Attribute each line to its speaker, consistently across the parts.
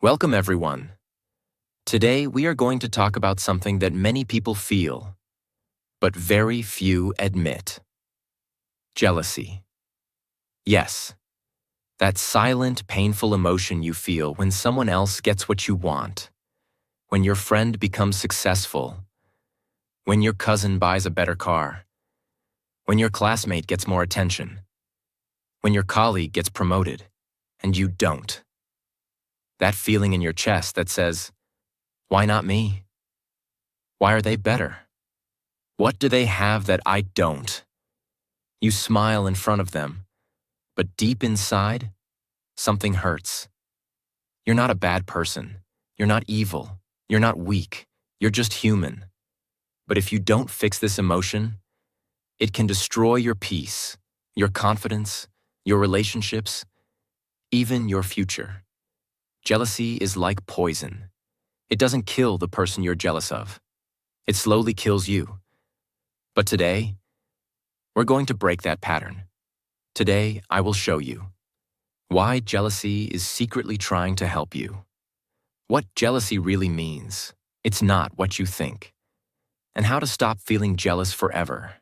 Speaker 1: Welcome, everyone. Today, we are going to talk about something that many people feel, but very few admit. Jealousy. Yes, that silent, painful emotion you feel when someone else gets what you want, when your friend becomes successful, when your cousin buys a better car, when your classmate gets more attention, when your colleague gets promoted, and you don't. That feeling in your chest that says, "Why not me? Why are they better? What do they have that I don't?" You smile in front of them, but deep inside, something hurts. You're not a bad person. You're not evil. You're not weak. You're just human. But if you don't fix this emotion, it can destroy your peace, your confidence, your relationships, even your future. Jealousy is like poison. It doesn't kill the person you're jealous of. It slowly kills you. But today, we're going to break that pattern. Today, I will show you why jealousy is secretly trying to help you. What jealousy really means. It's not what you think. And how to stop feeling jealous forever,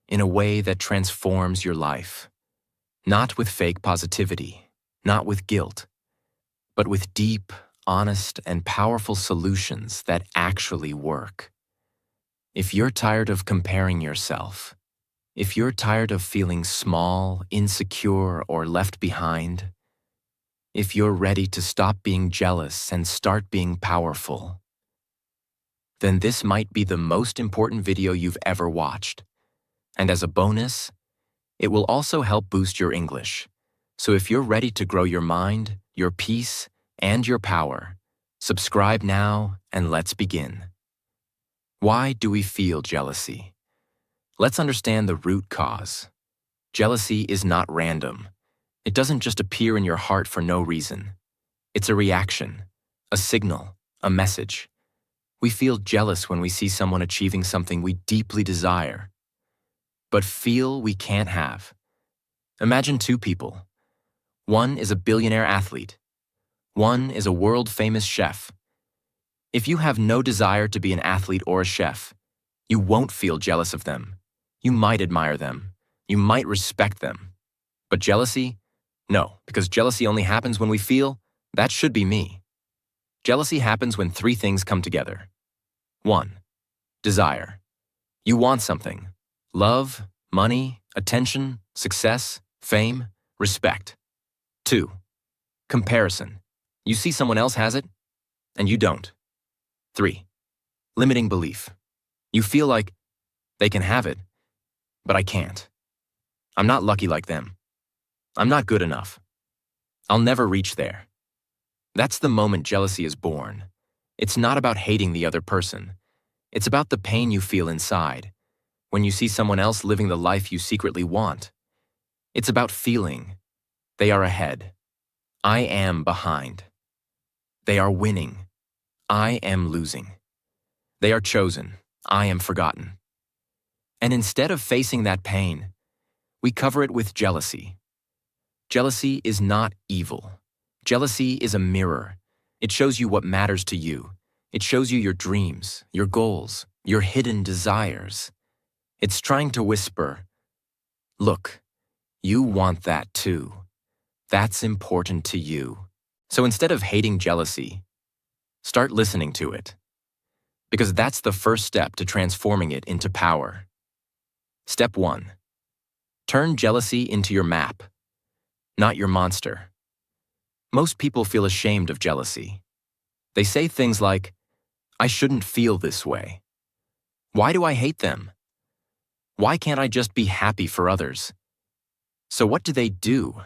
Speaker 1: in a way that transforms your life. Not with fake positivity, not with guilt, but with deep, honest, and powerful solutions that actually work. If you're tired of comparing yourself, if you're tired of feeling small, insecure, or left behind, if you're ready to stop being jealous and start being powerful, then this might be the most important video you've ever watched. And as a bonus, it will also help boost your English. So if you're ready to grow your mind, your peace, and your power, subscribe now and let's begin. Why do we feel jealousy? Let's understand the root cause. Jealousy is not random. It doesn't just appear in your heart for no reason. It's a reaction, a signal, a message. We feel jealous when we see someone achieving something we deeply desire, but feel we can't have. Imagine two people. One is a billionaire athlete. One is a world-famous chef. If you have no desire to be an athlete or a chef, you won't feel jealous of them. You might admire them. You might respect them. But jealousy? No, because jealousy only happens when we feel, that should be me. Jealousy happens when three things come together. 1. Desire. You want something. Love, money, attention, success, fame, respect. 2. Comparison. You see someone else has it, and you don't. 3. Limiting belief. You feel like they can have it, but I can't. I'm not lucky like them. I'm not good enough. I'll never reach there. That's the moment jealousy is born. It's not about hating the other person. It's about the pain you feel inside when you see someone else living the life you secretly want. It's about feeling they are ahead. I am behind. They are winning. I am losing. They are chosen. I am forgotten. And instead of facing that pain, we cover it with jealousy. Jealousy is not evil. Jealousy is a mirror. It shows you what matters to you. It shows you your dreams, your goals, your hidden desires. It's trying to whisper, "Look, you want that too. That's important to you." So instead of hating jealousy, start listening to it. Because that's the first step to transforming it into power. Step 1. Turn jealousy into your map, not your monster. Most people feel ashamed of jealousy. They say things like, "I shouldn't feel this way. Why do I hate them? Why can't I just be happy for others?" So what do?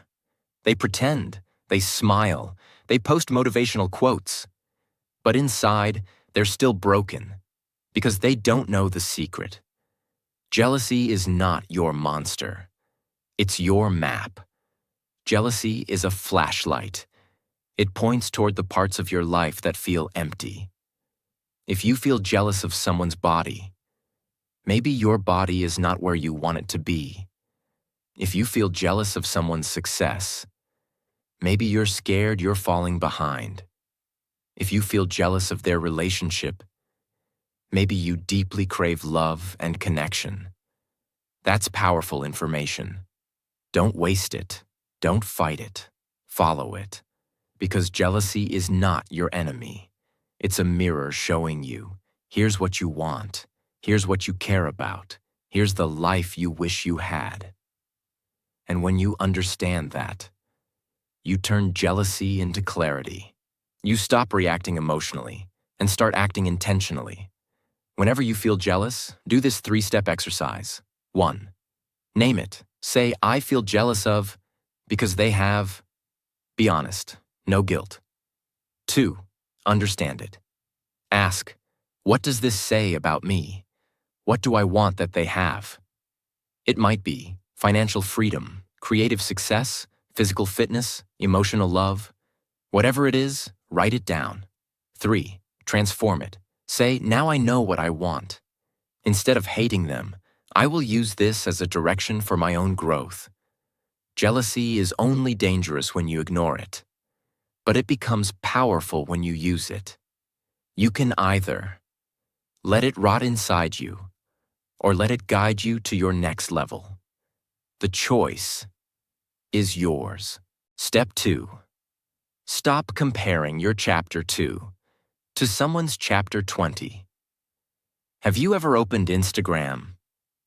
Speaker 1: They pretend, they smile, they post motivational quotes. But inside, they're still broken because they don't know the secret. Jealousy is not your monster. It's your map. Jealousy is a flashlight. It points toward the parts of your life that feel empty. If you feel jealous of someone's body, maybe your body is not where you want it to be. If you feel jealous of someone's success, maybe you're scared you're falling behind. If you feel jealous of their relationship, maybe you deeply crave love and connection. That's powerful information. Don't waste it. Don't fight it. Follow it. Because jealousy is not your enemy. It's a mirror showing you, here's what you want. Here's what you care about. Here's the life you wish you had. And when you understand that, you turn jealousy into clarity. You stop reacting emotionally and start acting intentionally. Whenever you feel jealous, do this 3-step exercise. 1. Name it. Say, I feel jealous of, because they have. Be honest. No guilt. 2. Understand it. Ask, what does this say about me? What do I want that they have? It might be financial freedom, creative success, physical fitness, emotional love. Whatever it is, write it down. 3. Transform it. Say, now I know what I want. Instead of hating them, I will use this as a direction for my own growth. Jealousy is only dangerous when you ignore it, but it becomes powerful when you use it. You can either let it rot inside you or let it guide you to your next level. The choice is yours. Step 2. Stop comparing your chapter 2 to someone's chapter 20. Have you ever opened Instagram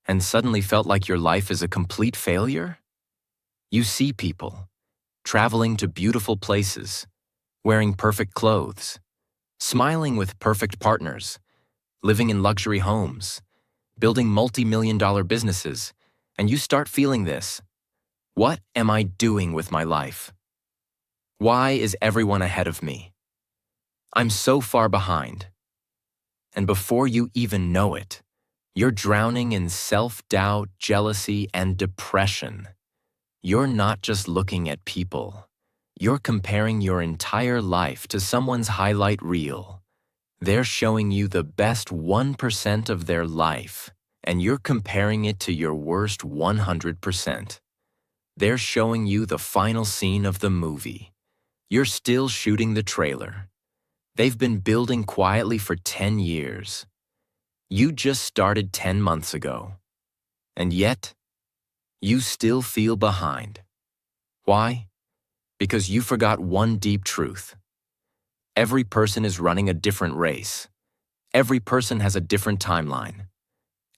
Speaker 1: and suddenly felt like your life is a complete failure? You see people traveling to beautiful places, wearing perfect clothes, smiling with perfect partners, living in luxury homes, building multi-million-dollar businesses, and you start feeling this. What am I doing with my life? Why is everyone ahead of me? I'm so far behind. And before you even know it, you're drowning in self-doubt, jealousy, and depression. You're not just looking at people. You're comparing your entire life to someone's highlight reel. They're showing you the best 1% of their life, and you're comparing it to your worst 100%. They're showing you the final scene of the movie. You're still shooting the trailer. They've been building quietly for 10 years. You just started 10 months ago. And yet, you still feel behind. Why? Because you forgot one deep truth. Every person is running a different race. Every person has a different timeline.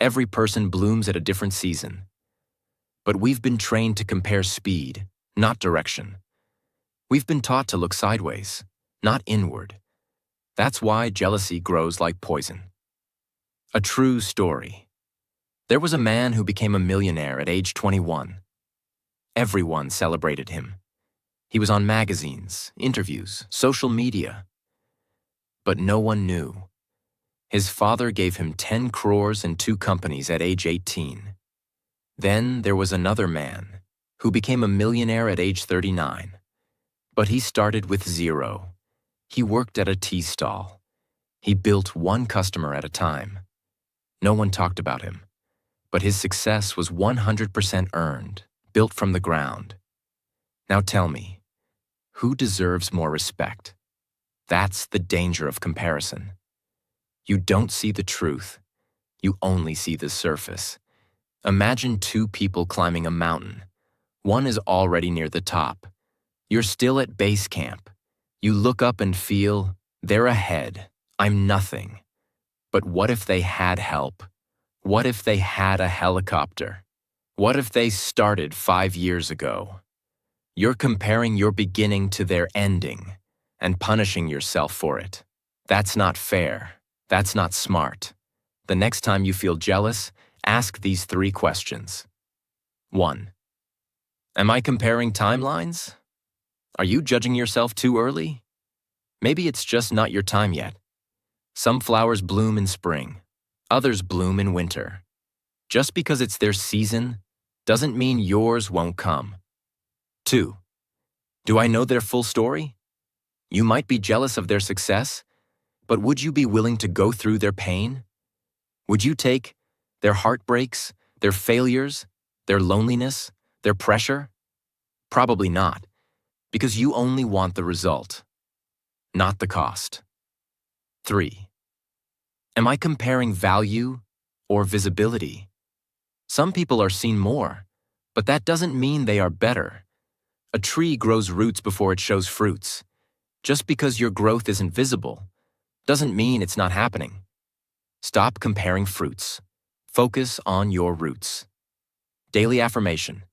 Speaker 1: Every person blooms at a different season. But we've been trained to compare speed, not direction. We've been taught to look sideways, not inward. That's why jealousy grows like poison. A true story. There was a man who became a millionaire at age 21. Everyone celebrated him. He was on magazines, interviews, social media. But no one knew. His father gave him 10 crores and 2 companies at age 18. Then there was another man who became a millionaire at age 39. But he started with 0. He worked at a tea stall. He built one customer at a time. No one talked about him, but his success was 100% earned, built from the ground. Now tell me, who deserves more respect? That's the danger of comparison. You don't see the truth. You only see the surface. Imagine 2 people climbing a mountain. One is already near the top. You're still at base camp. You look up and feel, they're ahead. I'm nothing. But what if they had help? What if they had a helicopter? What if they started 5 years ago? You're comparing your beginning to their ending and punishing yourself for it. That's not fair. That's not smart. The next time you feel jealous, ask these 3 questions. 1. Am I comparing timelines? Are you judging yourself too early? Maybe it's just not your time yet. Some flowers bloom in spring. Others bloom in winter. Just because it's their season doesn't mean yours won't come. 2. Do I know their full story? You might be jealous of their success, but would you be willing to go through their pain? Would you take their heartbreaks, their failures, their loneliness, their pressure? Probably not, because you only want the result, not the cost. 3. Am I comparing value or visibility? Some people are seen more, but that doesn't mean they are better. A tree grows roots before it shows fruits. Just because your growth isn't visible doesn't mean it's not happening. Stop comparing fruits. Focus on your roots. Daily affirmation.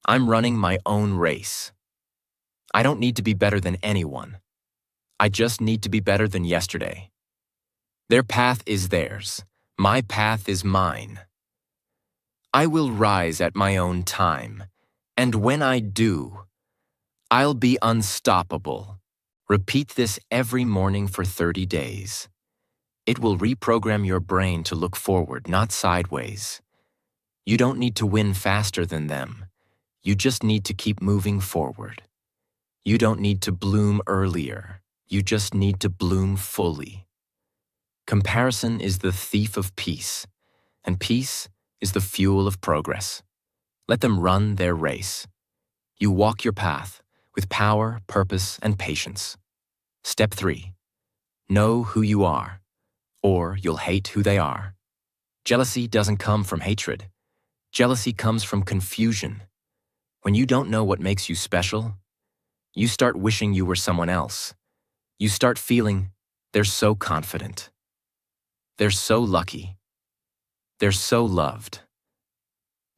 Speaker 1: I'm running my own race. I don't need to be better than anyone. I just need to be better than yesterday. Their path is theirs. My path is mine. I will rise at my own time, and when I do, I'll be unstoppable. Repeat this every morning for 30 days. It will reprogram your brain to look forward, not sideways. You don't need to win faster than them. You just need to keep moving forward. You don't need to bloom earlier. You just need to bloom fully. Comparison is the thief of peace, and peace is the fuel of progress. Let them run their race. You walk your path with power, purpose, and patience. Step 3. Know who you are, or you'll hate who they are. Jealousy doesn't come from hatred. Jealousy comes from confusion. When you don't know what makes you special, you start wishing you were someone else. You start feeling they're so confident. They're so lucky. They're so loved.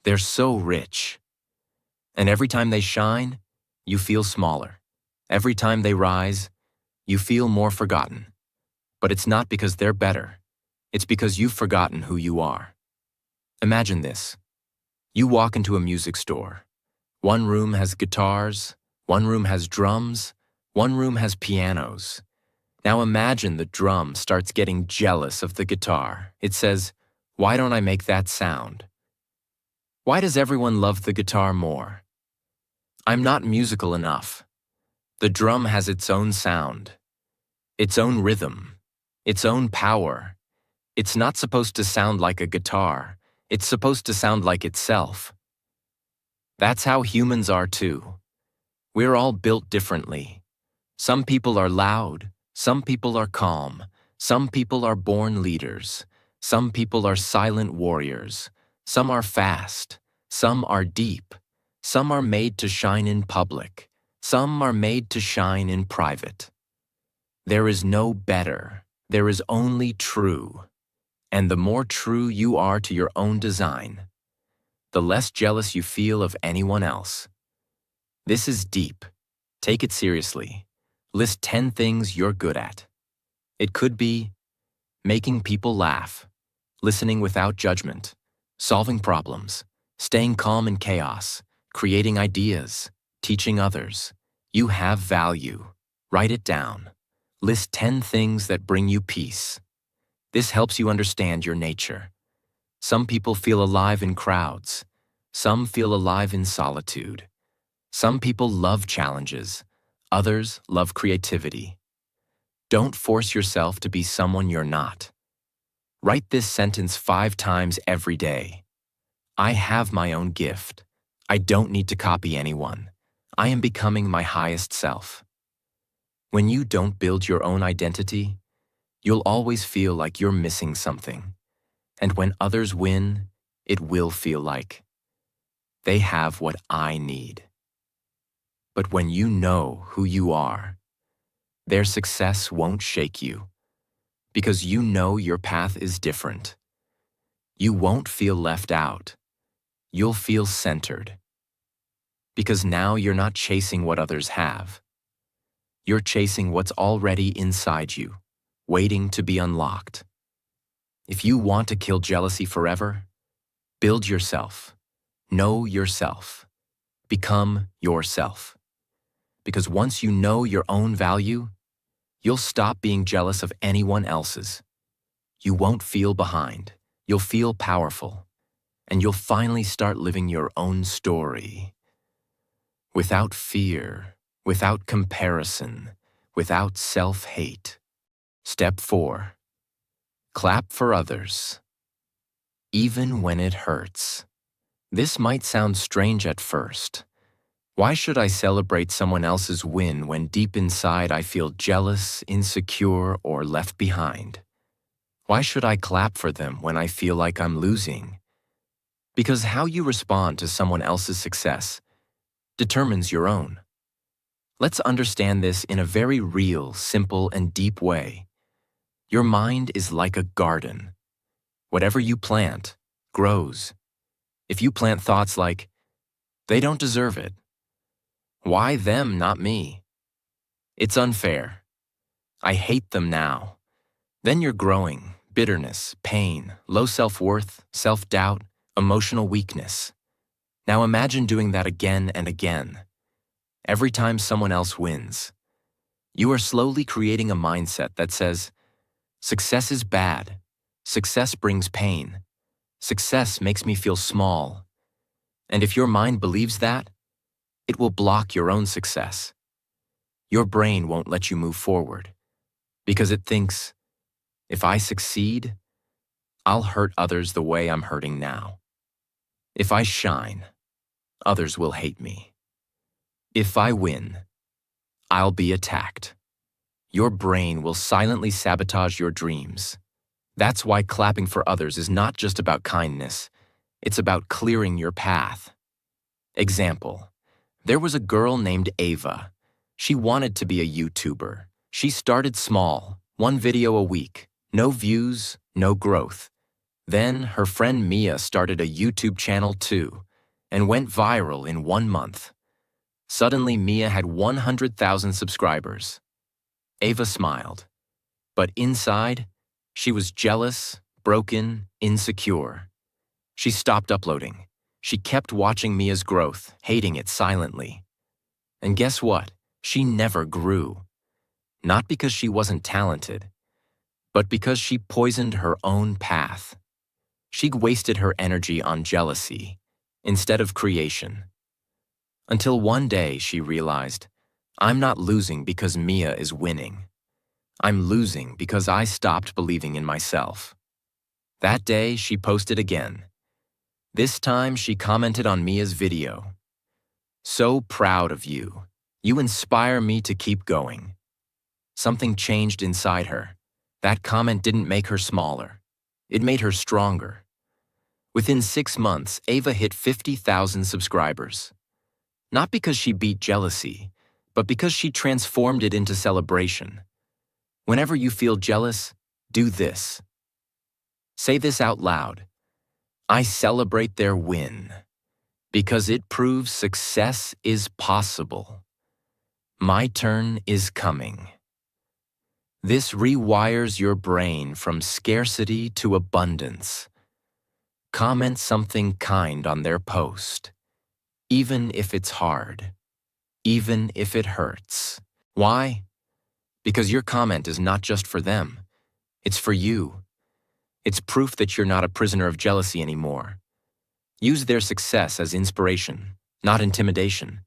Speaker 1: They're so rich. And every time they shine, you feel smaller. Every time they rise, you feel more forgotten. But it's not because they're better. It's because you've forgotten who you are. Imagine this. You walk into a music store. One room has guitars, one room has drums, one room has pianos. Now imagine the drum starts getting jealous of the guitar. It says, "Why don't I make that sound? Why does everyone love the guitar more? I'm not musical enough." The drum has its own sound, its own rhythm, its own power. It's not supposed to sound like a guitar. It's supposed to sound like itself. That's how humans are too. We're all built differently. Some people are loud, some people are calm, some people are born leaders, some people are silent warriors, some are fast, some are deep, some are made to shine in public, some are made to shine in private. There is no better, there is only true. And the more true you are to your own design, the less jealous you feel of anyone else. This is deep. Take it seriously. List 10 things you're good at. It could be making people laugh, listening without judgment, solving problems, staying calm in chaos, creating ideas, teaching others. You have value. Write it down. List 10 things that bring you peace. This helps you understand your nature. Some people feel alive in crowds. Some feel alive in solitude. Some people love challenges. Others love creativity. Don't force yourself to be someone you're not. Write this sentence 5 times every day. I have my own gift. I don't need to copy anyone. I am becoming my highest self. When you don't build your own identity, you'll always feel like you're missing something. And when others win, it will feel like they have what I need. But when you know who you are, their success won't shake you, because you know your path is different. You won't feel left out. You'll feel centered. Because now you're not chasing what others have. You're chasing what's already inside you, waiting to be unlocked. If you want to kill jealousy forever, build yourself. Know yourself. Become yourself. Because once you know your own value, you'll stop being jealous of anyone else's. You won't feel behind. You'll feel powerful. And you'll finally start living your own story. Without fear, without comparison, without self-hate. Step 4. Clap for others. Even when it hurts. This might sound strange at first, Why should I celebrate someone else's win when deep inside I feel jealous, insecure, or left behind? Why should I clap for them when I feel like I'm losing? Because how you respond to someone else's success determines your own. Let's understand this in a very real, simple, and deep way. Your mind is like a garden. Whatever you plant grows. If you plant thoughts like, they don't deserve it, why them, not me? It's unfair. I hate them now. Then you're growing bitterness, pain, low self-worth, self-doubt, emotional weakness. Now imagine doing that again and again. Every time someone else wins, you are slowly creating a mindset that says, success is bad. Success brings pain. Success makes me feel small. And if your mind believes that, it will block your own success. Your brain won't let you move forward because it thinks, if I succeed, I'll hurt others the way I'm hurting now. If I shine, others will hate me. If I win, I'll be attacked. Your brain will silently sabotage your dreams. That's why clapping for others is not just about kindness. It's about clearing your path. Example, there was a girl named Ava. She wanted to be a YouTuber. She started small, one video a week, no views, no growth. Then her friend Mia started a YouTube channel too, and went viral in 1 month. Suddenly Mia had 100,000 subscribers. Ava smiled, but inside, she was jealous, broken, insecure. She stopped uploading. She kept watching Mia's growth, hating it silently. And guess what? She never grew. Not because she wasn't talented, but because she poisoned her own path. She wasted her energy on jealousy instead of creation. Until one day she realized, I'm not losing because Mia is winning. I'm losing because I stopped believing in myself. That day she posted again. This time she commented on Mia's video. So proud of you. You inspire me to keep going. Something changed inside her. That comment didn't make her smaller. It made her stronger. Within 6 months, Ava hit 50,000 subscribers. Not because she beat jealousy, but because she transformed it into celebration. Whenever you feel jealous, do this. Say this out loud. I celebrate their win because it proves success is possible. My turn is coming. This rewires your brain from scarcity to abundance. Comment something kind on their post, even if it's hard, even if it hurts. Why? Because your comment is not just for them. It's for you. It's proof that you're not a prisoner of jealousy anymore. Use their success as inspiration, not intimidation.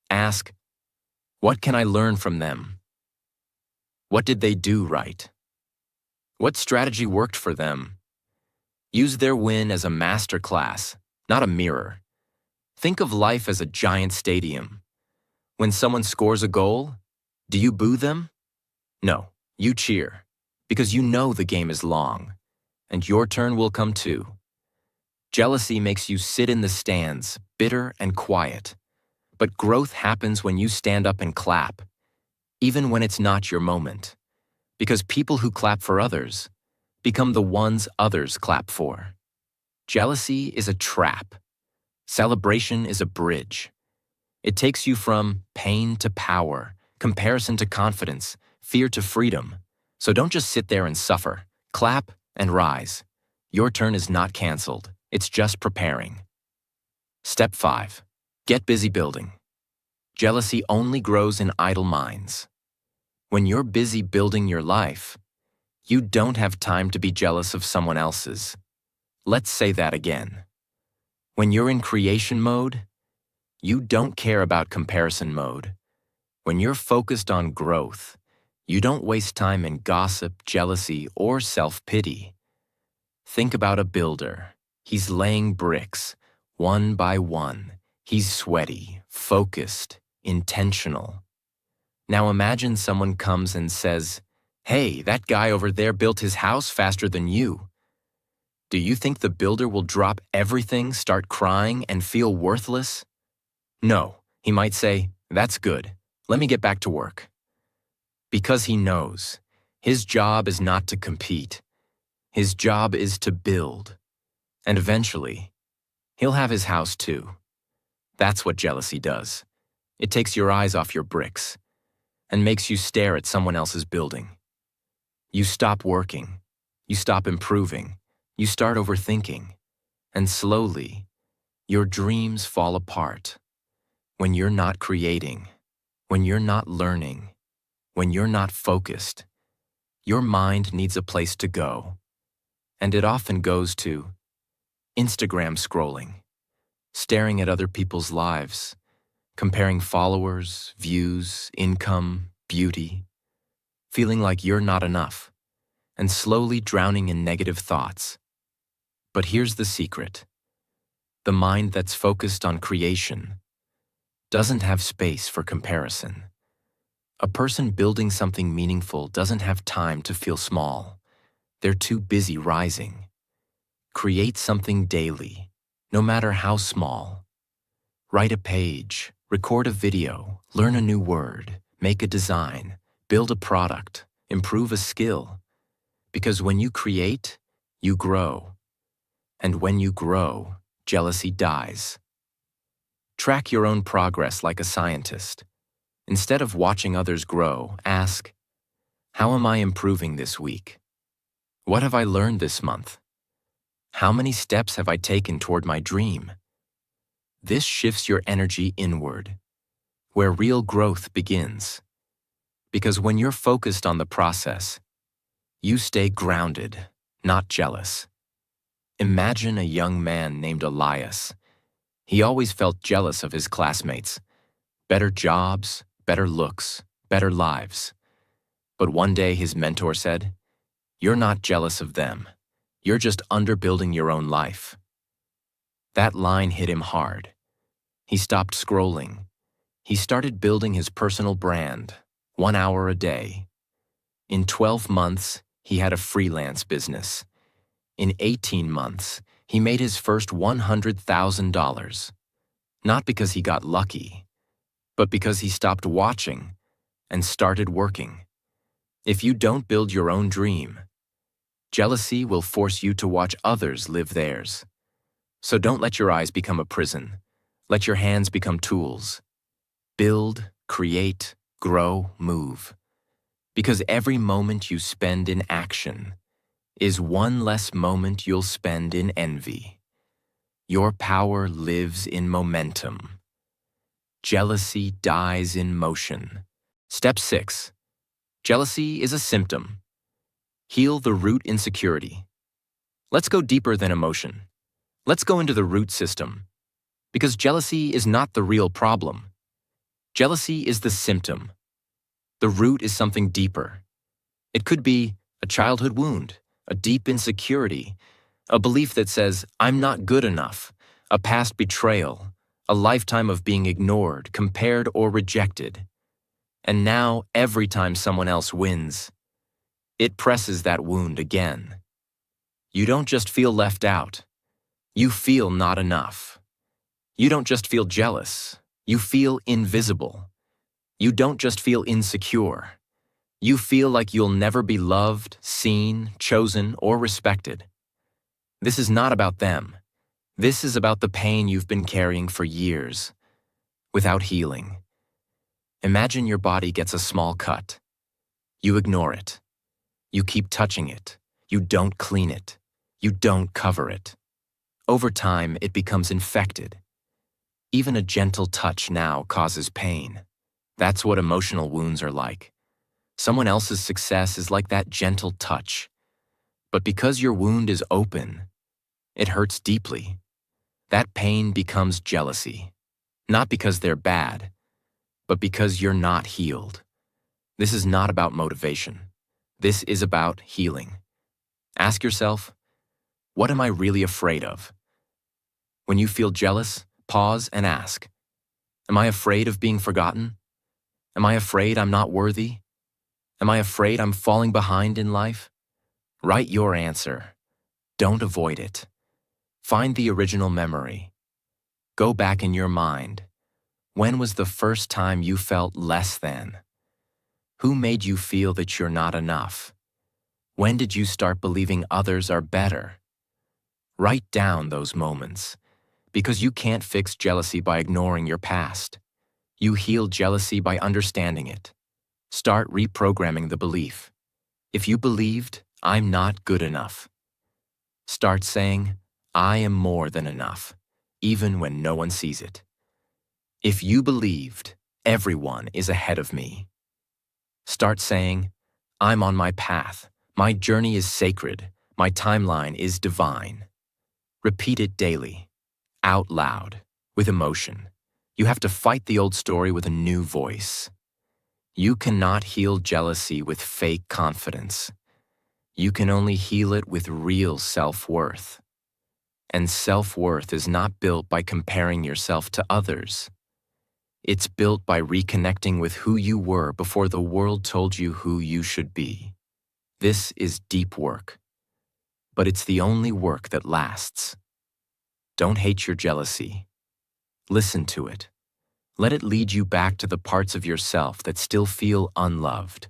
Speaker 1: Ask, what can I learn from them? What did they do right? What strategy worked for them? Use their win as a master class, not a mirror. Think of life as a giant stadium. When someone scores a goal, do you boo them? No, you cheer, because you know the game is long, and your turn will come too. Jealousy makes you sit in the stands, bitter and quiet. But growth happens when you stand up and clap, even when it's not your moment. Because people who clap for others become the ones others clap for. Jealousy is a trap. Celebration is a bridge. It takes you from pain to power, comparison to confidence, fear to freedom. So don't just sit there and suffer. Clap and rise. Your turn is not canceled. It's just preparing. Step 5. Get busy building. Jealousy only grows in idle minds. When you're busy building your life, you don't have time to be jealous of someone else's. Let's say that again. When you're in creation mode, you don't care about comparison mode. When you're focused on growth, you don't waste time in gossip, jealousy, or self-pity. Think about a builder. He's laying bricks, one by one. He's sweaty, focused, intentional. Now imagine someone comes and says, "Hey, that guy over there built his house faster than you." Do you think the builder will drop everything, start crying, and feel worthless? No, he might say, "That's good. Let me get back to work." Because he knows his job is not to compete. His job is to build. And eventually, he'll have his house too. That's what jealousy does. It takes your eyes off your bricks and makes you stare at someone else's building. You stop working. You stop improving. You start overthinking. And slowly, your dreams fall apart. When you're not creating, when you're not learning, when you're not focused, your mind needs a place to go. And it often goes to Instagram scrolling, staring at other people's lives, comparing followers, views, income, beauty, feeling like you're not enough, and slowly drowning in negative thoughts. But here's the secret. The mind that's focused on creation doesn't have space for comparison. A person building something meaningful doesn't have time to feel small. They're too busy rising. Create something daily, no matter how small. Write a page, record a video, learn a new word, make a design, build a product, improve a skill. Because when you create, you grow. And when you grow, jealousy dies. Track your own progress like a scientist. Instead of watching others grow, ask, how am I improving this week? What have I learned this month? How many steps have I taken toward my dream? This shifts your energy inward, where real growth begins. Because when you're focused on the process, you stay grounded, not jealous. Imagine a young man named Elias. He always felt jealous of his classmates. Better jobs, better looks, better lives. But one day his mentor said, "You're not jealous of them. You're just underbuilding your own life." That line hit him hard. He stopped scrolling. He started building his personal brand, 1 hour a day. In 12 months, he had a freelance business. In 18 months, he made his first $100,000. Not because he got lucky, but because he stopped watching and started working. If you don't build your own dream, jealousy will force you to watch others live theirs. So don't let your eyes become a prison. Let your hands become tools. Build, create, grow, move. Because every moment you spend in action is one less moment you'll spend in envy. Your power lives in momentum. Jealousy dies in motion. Step 6. Jealousy is a symptom. Heal the root insecurity. Let's go deeper than emotion. Let's go into the root system. Because jealousy is not the real problem. Jealousy is the symptom. The root is something deeper. It could be a childhood wound, a deep insecurity, a belief that says, "I'm not good enough," a past betrayal, a lifetime of being ignored, compared, or rejected. And now, every time someone else wins, it presses that wound again. You don't just feel left out. You feel not enough. You don't just feel jealous. You feel invisible. You don't just feel insecure. You feel like you'll never be loved, seen, chosen, or respected. This is not about them. This is about the pain you've been carrying for years, without healing. Imagine your body gets a small cut. You ignore it. You keep touching it. You don't clean it. You don't cover it. Over time, it becomes infected. Even a gentle touch now causes pain. That's what emotional wounds are like. Someone else's success is like that gentle touch. But because your wound is open, it hurts deeply. That pain becomes jealousy. Not because they're bad, but because you're not healed. This is not about motivation. This is about healing. Ask yourself, what am I really afraid of? When you feel jealous, Pause and ask, am I afraid of being forgotten? Am I afraid I'm not worthy? Am I afraid I'm falling behind in life? Write your answer. Don't avoid it. Find the original memory. Go back in your mind. When was the first time you felt less than? Who made you feel that you're not enough? When did you start believing others are better? Write down those moments, because you can't fix jealousy by ignoring your past. You heal jealousy by understanding it. Start reprogramming the belief. If you believed, I'm not good enough, start saying, I am more than enough, even when no one sees it. If you believed, everyone is ahead of me, start saying, I'm on my path, my journey is sacred, my timeline is divine. Repeat it daily, out loud, with emotion. You have to fight the old story with a new voice. You cannot heal jealousy with fake confidence. You can only heal it with real self-worth. And self-worth is not built by comparing yourself to others. It's built by reconnecting with who you were before the world told you who you should be. This is deep work, but it's the only work that lasts. Don't hate your jealousy. Listen to it. Let it lead you back to the parts of yourself that still feel unloved.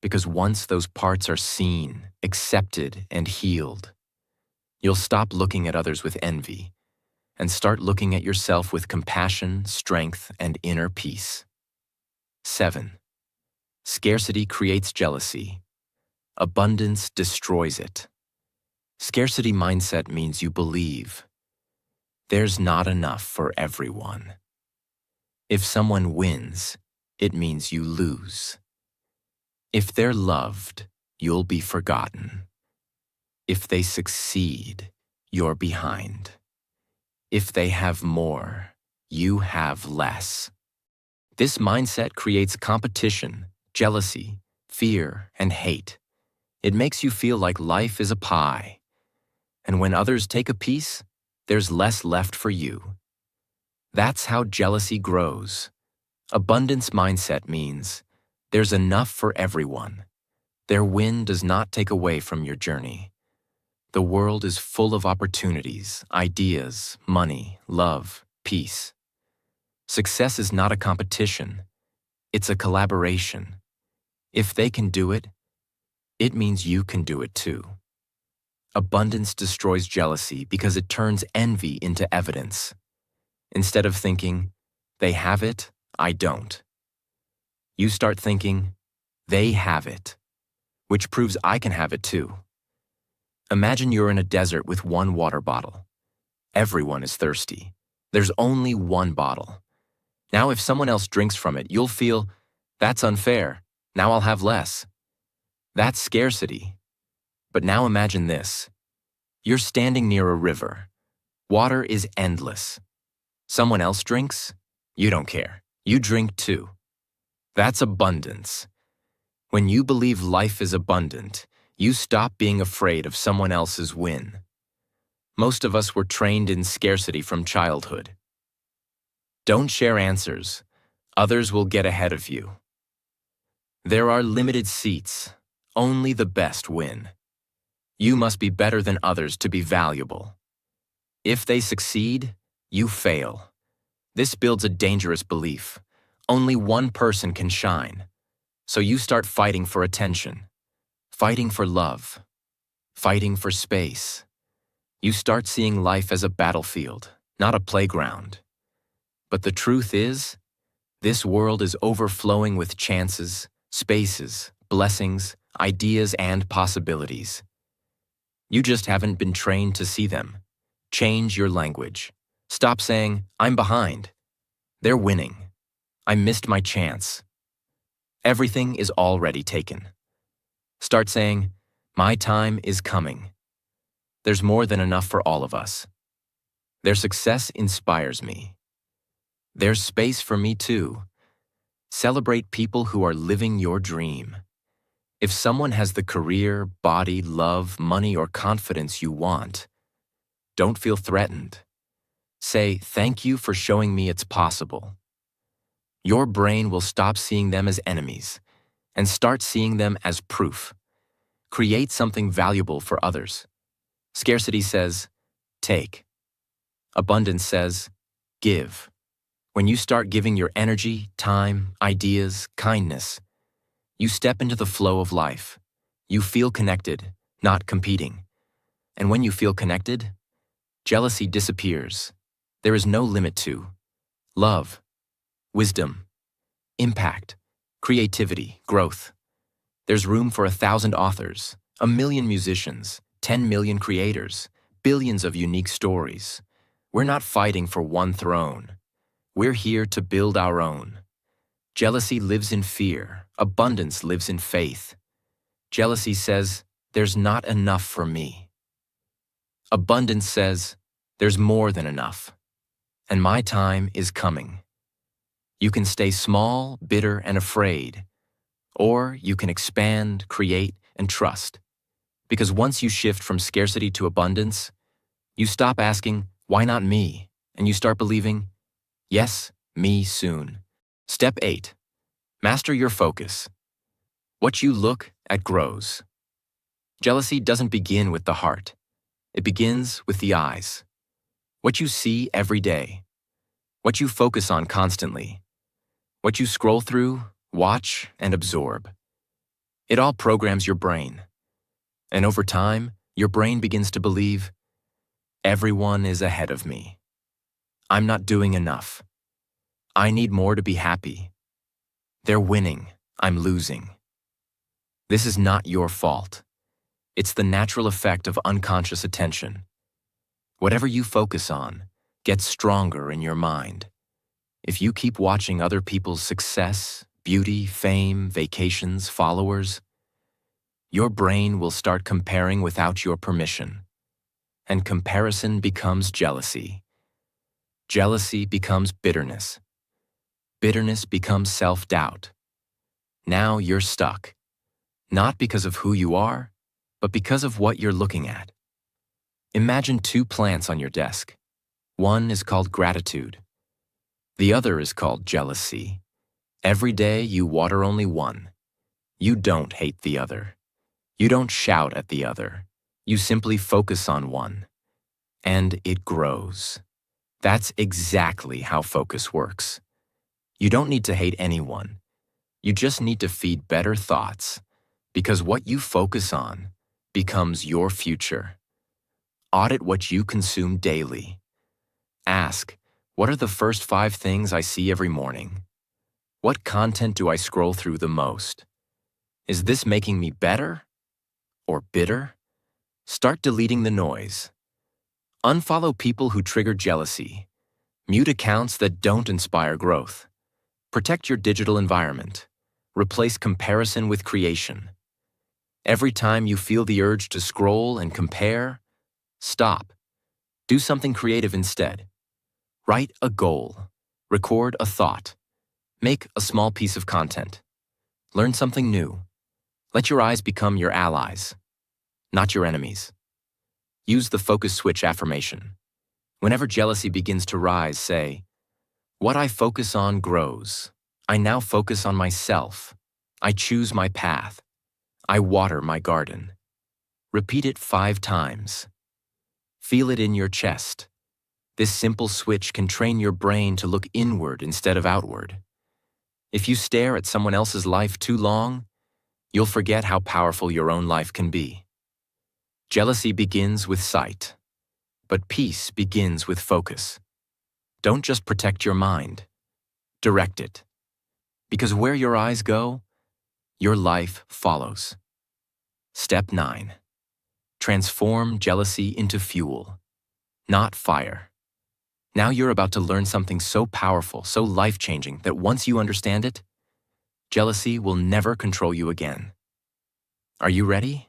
Speaker 1: Because once those parts are seen, accepted, and healed, you'll stop looking at others with envy and start looking at yourself with compassion, strength, and inner peace. 7. Scarcity creates jealousy. Abundance destroys it. Scarcity mindset means you believe there's not enough for everyone. If someone wins, it means you lose. If they're loved, you'll be forgotten. If they succeed, you're behind. If they have more, you have less. This mindset creates competition, jealousy, fear, and hate. It makes you feel like life is a pie. And when others take a piece, there's less left for you. That's how jealousy grows. Abundance mindset means there's enough for everyone. Their win does not take away from your journey. The world is full of opportunities, ideas, money, love, peace. Success is not a competition. It's a collaboration. If they can do it, it means you can do it too. Abundance destroys jealousy because it turns envy into evidence. Instead of thinking, they have it, I don't, you start thinking, they have it, which proves I can have it too. Imagine you're in a desert with one water bottle. Everyone is thirsty. There's only one bottle. Now if someone else drinks from it, you'll feel, that's unfair, now I'll have less. That's scarcity. But now imagine this. You're standing near a river. Water is endless. Someone else drinks? You don't care. You drink too. That's abundance. When you believe life is abundant, you stop being afraid of someone else's win. Most of us were trained in scarcity from childhood. Don't share answers. Others will get ahead of you. There are limited seats. Only the best win. You must be better than others to be valuable. If they succeed, you fail. This builds a dangerous belief. Only one person can shine. So you start fighting for attention, fighting for love, fighting for space. You start seeing life as a battlefield, not a playground. But the truth is, this world is overflowing with chances, spaces, blessings, ideas, and possibilities. You just haven't been trained to see them. Change your language. Stop saying, I'm behind. They're winning. I missed my chance. Everything is already taken. Start saying, my time is coming. There's more than enough for all of us. Their success inspires me. There's space for me too. Celebrate people who are living your dream. If someone has the career, body, love, money, or confidence you want, don't feel threatened. Say, "Thank you for showing me it's possible." Your brain will stop seeing them as enemies and start seeing them as proof. Create something valuable for others. Scarcity says, take. Abundance says, give. When you start giving your energy, time, ideas, kindness, you step into the flow of life. You feel connected, not competing. And when you feel connected, jealousy disappears. There is no limit to love, wisdom, impact, creativity, growth. There's room for 1,000 authors, 1,000,000 musicians, 10 million creators, billions of unique stories. We're not fighting for one throne. We're here to build our own. Jealousy lives in fear. Abundance lives in faith. Jealousy says, there's not enough for me. Abundance says, there's more than enough. And my time is coming. You can stay small, bitter, and afraid. Or you can expand, create, and trust. Because once you shift from scarcity to abundance, you stop asking, why not me? And you start believing, yes, me soon. Step 8. Master your focus. What you look at grows. Jealousy doesn't begin with the heart. It begins with the eyes. What you see every day. What you focus on constantly. What you scroll through, watch, and absorb. It all programs your brain. And over time, your brain begins to believe, everyone is ahead of me. I'm not doing enough. I need more to be happy. They're winning. I'm losing. This is not your fault. It's the natural effect of unconscious attention. Whatever you focus on gets stronger in your mind. If you keep watching other people's success, beauty, fame, vacations, followers, your brain will start comparing without your permission. And comparison becomes jealousy. Jealousy becomes bitterness. Bitterness becomes self-doubt. Now you're stuck. Not because of who you are, but because of what you're looking at. Imagine 2 plants on your desk. One is called gratitude. The other is called jealousy. Every day you water only one. You don't hate the other. You don't shout at the other. You simply focus on one. And it grows. That's exactly how focus works. You don't need to hate anyone. You just need to feed better thoughts, because what you focus on becomes your future. Audit what you consume daily. Ask, what are the first 5 things I see every morning? What content do I scroll through the most? Is this making me better or bitter? Start deleting the noise. Unfollow people who trigger jealousy. Mute accounts that don't inspire growth. Protect your digital environment. Replace comparison with creation. Every time you feel the urge to scroll and compare, stop. Do something creative instead. Write a goal. Record a thought. Make a small piece of content. Learn something new. Let your eyes become your allies, not your enemies. Use the focus switch affirmation. Whenever jealousy begins to rise, say, what I focus on grows. I now focus on myself. I choose my path. I water my garden. Repeat it 5 times. Feel it in your chest. This simple switch can train your brain to look inward instead of outward. If you stare at someone else's life too long, you'll forget how powerful your own life can be. Jealousy begins with sight, but peace begins with focus. Don't just protect your mind, direct it. Because where your eyes go, your life follows. Step 9. Transform jealousy into fuel, not fire. Now you're about to learn something so powerful, so life-changing, that once you understand it, jealousy will never control you again. Are you ready?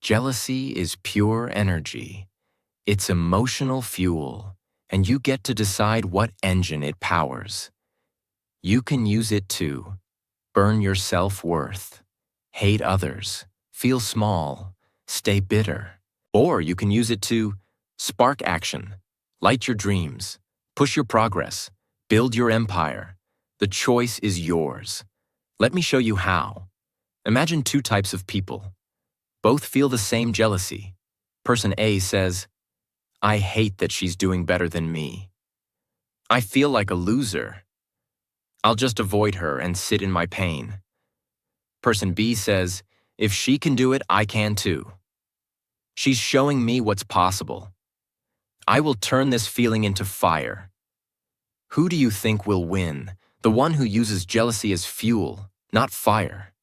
Speaker 1: Jealousy is pure energy. It's emotional fuel, and you get to decide what engine it powers. You can use it to burn your self-worth, hate others, feel small, stay bitter. Or you can use it to spark action, Light your dreams. Push your progress. Build your empire. The choice is yours. Let me show you how. Imagine two types of people. Both feel the same jealousy. Person A says, I hate that she's doing better than me. I feel like a loser. I'll just avoid her and sit in my pain. Person B says, if she can do it, I can too. She's showing me what's possible. I will turn this feeling into fire. Who do you think will win? The one who uses jealousy as fuel, not fire.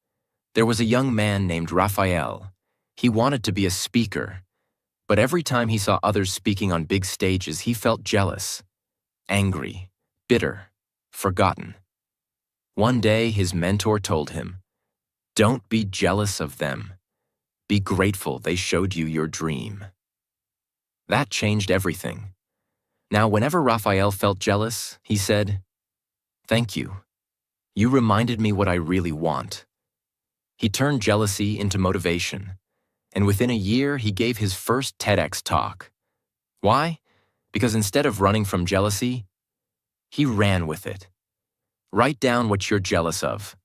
Speaker 1: There was a young man named Raphael. He wanted to be a speaker, but every time he saw others speaking on big stages, he felt jealous, angry, bitter, forgotten. One day, his mentor told him, don't be jealous of them. Be grateful they showed you your dream. That changed everything. Now, whenever Raphael felt jealous, he said, thank you. You reminded me what I really want. He turned jealousy into motivation, and within a year, he gave his first TEDx talk. Why? Because instead of running from jealousy, he ran with it. Write down what you're jealous of,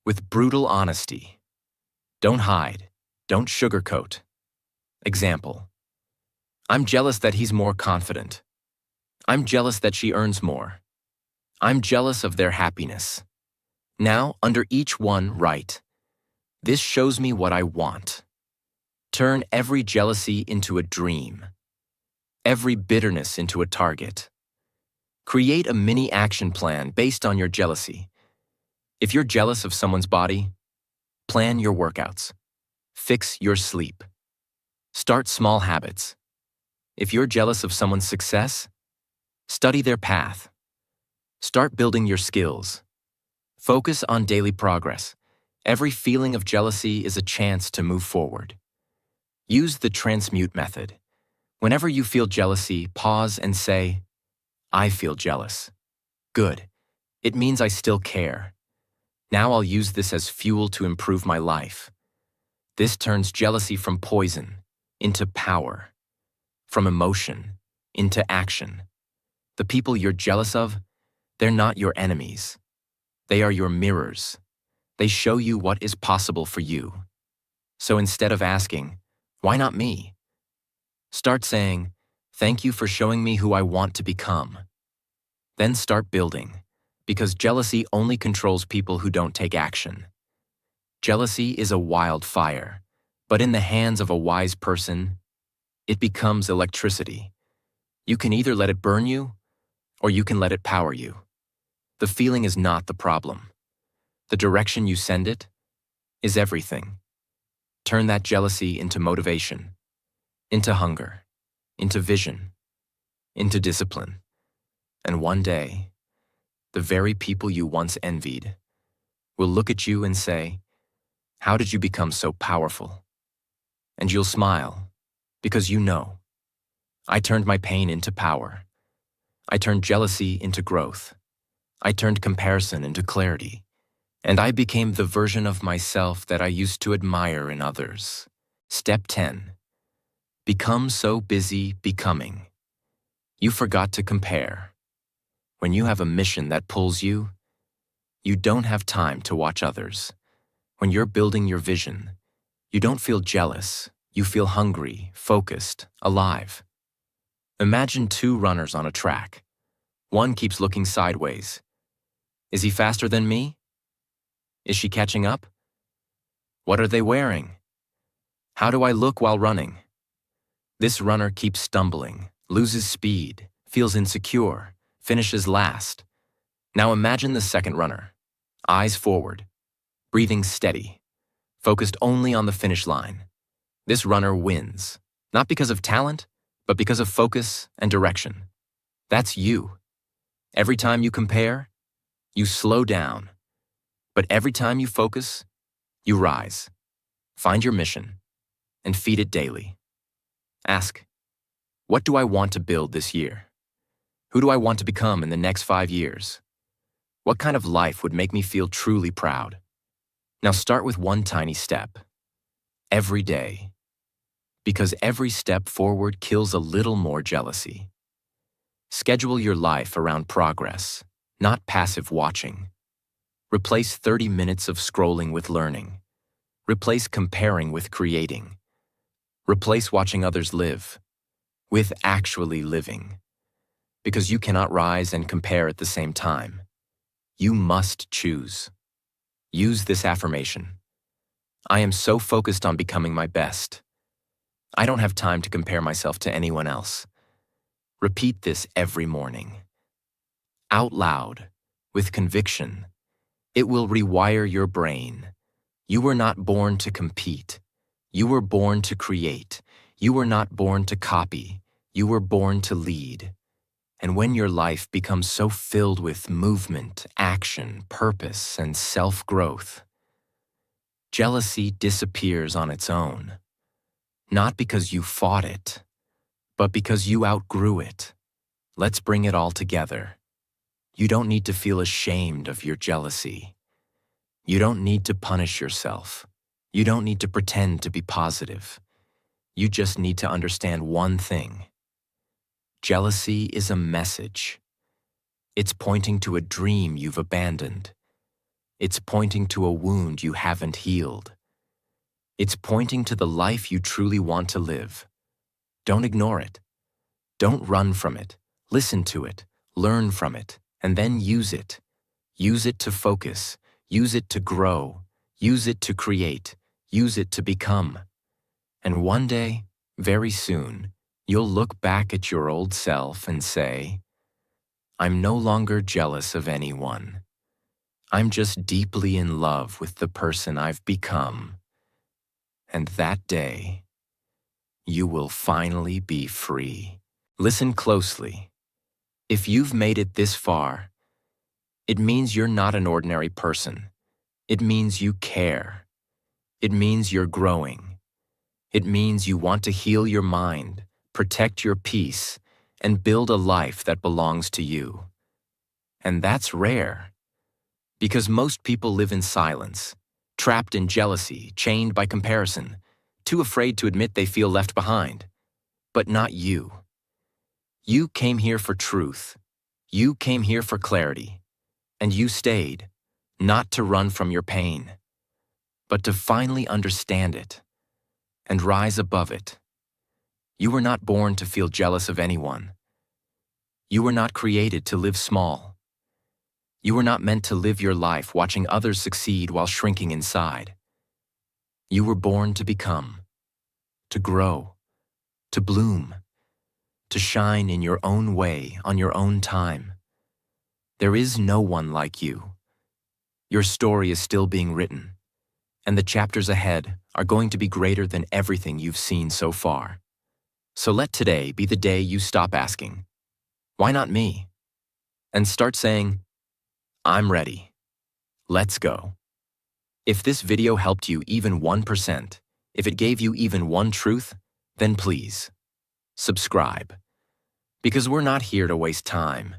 Speaker 1: with brutal honesty. Don't hide. Don't sugarcoat. Example: I'm jealous that he's more confident. I'm jealous that she earns more. I'm jealous of their happiness. Now, under each one, write, this shows me what I want. Turn every jealousy into a dream. Every bitterness into a target. Create a mini action plan based on your jealousy. If you're jealous of someone's body, plan your workouts. Fix your sleep. Start small habits. If you're jealous of someone's success, study their path. Start building your skills. Focus on daily progress. Every feeling of jealousy is a chance to move forward. Use the transmute method. Whenever you feel jealousy, pause and say, I feel jealous. Good. It means I still care. Now I'll use this as fuel to improve my life. This turns jealousy from poison into power, from emotion into action. The people you're jealous of, they're not your enemies. They are your mirrors. They show you what is possible for you. So instead of asking, why not me? Start saying, thank you for showing me who I want to become. Then start building, because jealousy only controls people who don't take action. Jealousy is a wildfire, but in the hands of a wise person, it becomes electricity. You can either let it burn you, or you can let it power you. The feeling is not the problem. The direction you send it is everything. Turn that jealousy into motivation, into hunger, into vision, into discipline. And one day, the very people you once envied will look at you and say, how did you become so powerful? And you'll smile, because you know, I turned my pain into power. I turned jealousy into growth. I turned comparison into clarity. And I became the version of myself that I used to admire in others. Step 10. Become so busy becoming. You forgot to compare. When you have a mission that pulls you, you don't have time to watch others. When you're building your vision, you don't feel jealous. You feel hungry, focused, alive. Imagine two runners on a track. One keeps looking sideways. Is he faster than me? Is she catching up? What are they wearing? How do I look while running? This runner keeps stumbling, loses speed, feels insecure, finishes last. Now imagine the second runner. Eyes forward, breathing steady, focused only on the finish line. This runner wins, not because of talent, but because of focus and direction. That's you. Every time you compare, you slow down. But every time you focus, you rise. Find your mission and feed it daily. Ask, what do I want to build this year? Who do I want to become in the next 5 years? What kind of life would make me feel truly proud? Now start with one tiny step. Every day. Because every step forward kills a little more jealousy. Schedule your life around progress, not passive watching. Replace 30 minutes of scrolling with learning. Replace comparing with creating. Replace watching others live with actually living. Because you cannot rise and compare at the same time. You must choose. Use this affirmation. I am so focused on becoming my best. I don't have time to compare myself to anyone else. Repeat this every morning. Out loud, with conviction. It will rewire your brain. You were not born to compete. You were born to create. You were not born to copy. You were born to lead. And when your life becomes so filled with movement, action, purpose, and self-growth, jealousy disappears on its own. Not because you fought it, but because you outgrew it. Let's bring it all together. You don't need to feel ashamed of your jealousy. You don't need to punish yourself. You don't need to pretend to be positive. You just need to understand one thing. Jealousy is a message. It's pointing to a dream you've abandoned. It's pointing to a wound you haven't healed. It's pointing to the life you truly want to live. Don't ignore it. Don't run from it. Listen to it, learn from it, and then use it. Use it to focus. Use it to grow. Use it to create. Use it to become. And one day, very soon, you'll look back at your old self and say, I'm no longer jealous of anyone. I'm just deeply in love with the person I've become. And that day, you will finally be free. Listen closely. If you've made it this far, it means you're not an ordinary person. It means you care. It means you're growing. It means you want to heal your mind, protect your peace, and build a life that belongs to you. And that's rare, because most people live in silence, trapped in jealousy, chained by comparison, too afraid to admit they feel left behind. But not you. You came here for truth. You came here for clarity. And you stayed, not to run from your pain, but to finally understand it and rise above it. You were not born to feel jealous of anyone. You were not created to live small. You were not meant to live your life watching others succeed while shrinking inside. You were born to become, to grow, to bloom, to shine in your own way on your own time. There is no one like you. Your story is still being written, and the chapters ahead are going to be greater than everything you've seen so far. So let today be the day you stop asking, why not me? And start saying, I'm ready. Let's go. If this video helped you even 1%, if it gave you even one truth, then please, subscribe. Because we're not here to waste time.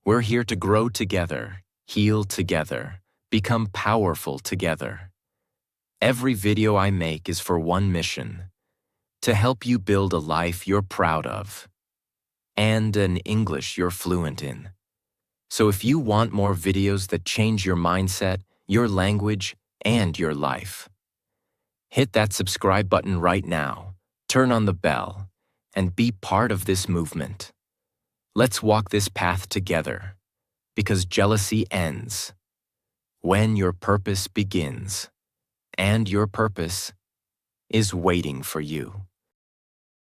Speaker 1: We're here to grow together, heal together, become powerful together. Every video I make is for one mission, to help you build a life you're proud of, and an English you're fluent in. So if you want more videos that change your mindset, your language, and your life, hit that subscribe button right now, turn on the bell, and be part of this movement. Let's walk this path together, because jealousy ends when your purpose begins, and your purpose is waiting for you.